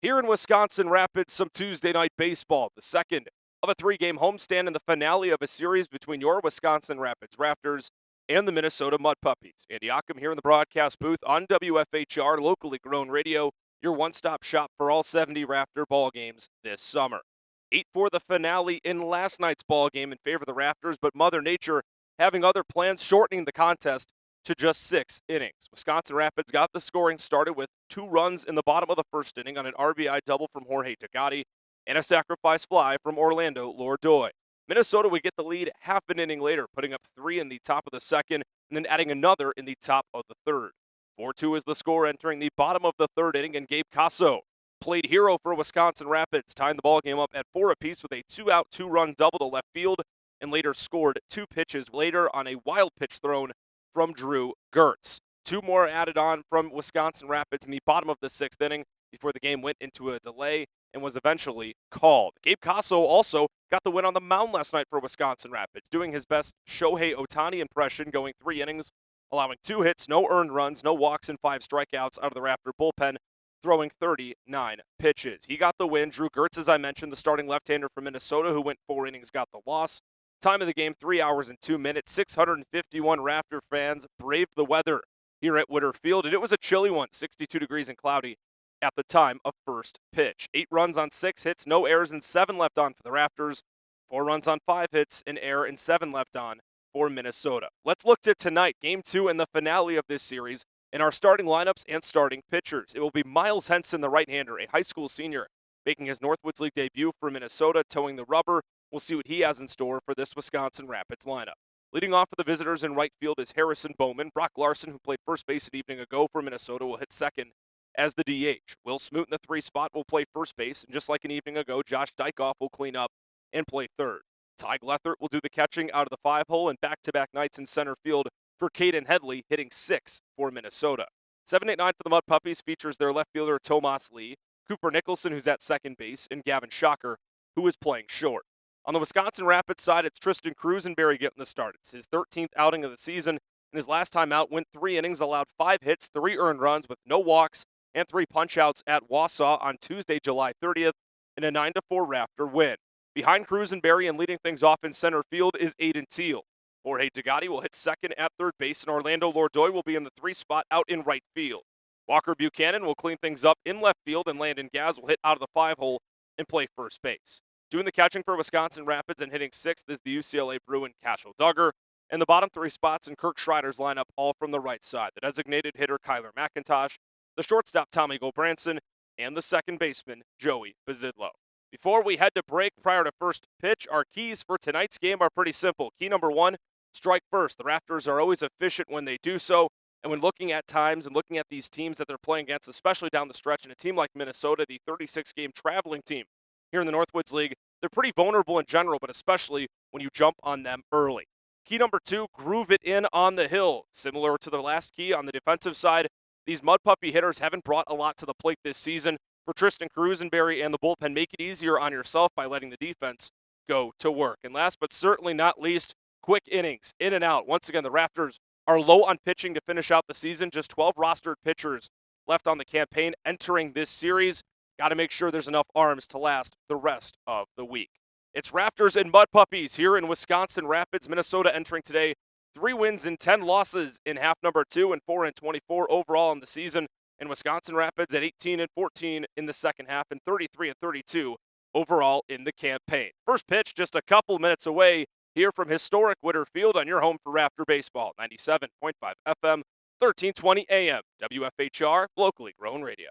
Here in Wisconsin Rapids, some Tuesday night baseball, the second of a three-game homestand and the finale of a series between your Wisconsin Rapids Rafters and the Minnesota Mud Puppies. Andy Ockham here in the broadcast booth on WFHR, locally grown radio, your one-stop shop for all 70 Raptor ball games this summer. 8 for the finale in last night's ball game in favor of the Rafters, but Mother Nature having other plans, shortening the contest to just 6 innings. Wisconsin Rapids got the scoring started with 2 runs in the bottom of the first inning on an RBI double from Jorge Tagati and a sacrifice fly from Orlando Lourdoy. Minnesota would get the lead half an inning later, putting up 3 in the top of the second and then adding another in the top of the third. 4-2 is the score entering the bottom of the third inning, and Gabe Casso played hero for Wisconsin Rapids, tying the ball game up at 4 apiece with a 2-out, 2-run double to left field, and later scored 2 pitches later on a wild pitch thrown from Drew Gertz. 2 more added on from Wisconsin Rapids in the bottom of the 6th inning before the game went into a delay and was eventually called. Gabe Casso also got the win on the mound last night for Wisconsin Rapids, doing his best Shohei Ohtani impression, going 3 innings, allowing 2 hits, no earned runs, no walks, and 5 strikeouts out of the Raptor bullpen, throwing 39 pitches. He got the win. Drew Gertz, as I mentioned, the starting left-hander for Minnesota, who went 4 innings, got the loss. Time of the game, 3 hours and 2 minutes. 651 Raptor fans braved the weather here at Witter Field, and it was a chilly one, 62 degrees and cloudy at the time of first pitch. 8 runs on 6 hits, no errors, and 7 left on for the Raptors. 4 runs on 5 hits, an error, and 7 left on for Minnesota. Let's look to tonight, Game 2 and the finale of this series, and our starting lineups and starting pitchers. It will be Miles Henson, the right-hander, a high school senior, making his Northwoods League debut for Minnesota, towing the rubber. We'll see what he has in store for this Wisconsin Rapids lineup. Leading off for the visitors in right field is Harrison Bowman. Brock Larson, who played first base an evening ago for Minnesota, will hit second as the DH. Will Smoot in the 3 spot will play first base, and just like an evening ago, Josh Dykoff will clean up and play third. Ty Glethert will do the catching out of the 5-hole, and back-to-back nights in center field for Caden Headley, hitting 6 for Minnesota. 7-8-9 for the Mud Puppies features their left fielder Tomas Lee, Cooper Nicholson, who's at second base, and Gavin Shocker, who is playing short. On the Wisconsin Rapids side, it's Tristan Cruisenberry getting the start. It's his 13th outing of the season, and his last time out went 3 innings, allowed 5 hits, 3 earned runs with no walks, and 3 punch-outs at Wausau on Tuesday, July 30th, in a 9-4 Raptor win. Behind Cruisenberry and leading things off in center field is Aiden Teal. Jorge Tagati will hit second at third base, and Orlando Lourdoy will be in the 3 spot out in right field. Walker Buchanan will clean things up in left field, and Landon Gaz will hit out of the 5-hole and play first base. Doing the catching for Wisconsin Rapids and hitting 6th is the UCLA Bruin Cashel Duggar, and the bottom 3 spots in Kirk Schreider's lineup all from the right side. The designated hitter Kyler McIntosh, the shortstop Tommy Gobranson, and the second baseman Joey Bazidlo. Before we head to break prior to first pitch, our keys for tonight's game are pretty simple. Key number 1, strike first. The Raptors are always efficient when they do so, and when looking at times and looking at these teams that they're playing against, especially down the stretch, in a team like Minnesota, the 36-game traveling team here in the Northwoods League, they're pretty vulnerable in general, but especially when you jump on them early. Key number 2, groove it in on the hill. Similar to the last key on the defensive side, these Mud Puppy hitters haven't brought a lot to the plate this season. For Tristan Cruisenberry and the bullpen, make it easier on yourself by letting the defense go to work. And last but certainly not least, quick innings, in and out. Once again, the Raptors are low on pitching to finish out the season. Just 12 rostered pitchers left on the campaign entering this series. Got to make sure there's enough arms to last the rest of the week. It's Rafters and Mud Puppies here in Wisconsin Rapids, Minnesota, entering today 3 wins and 10 losses in half number 2 and 4-24 overall in the season. And Wisconsin Rapids at 18-14 in the second half and 33-32 overall in the campaign. First pitch just a couple minutes away here from Historic Witter Field on your home for Raptor Baseball, 97.5 FM, 1320 AM, WFHR, locally grown radio.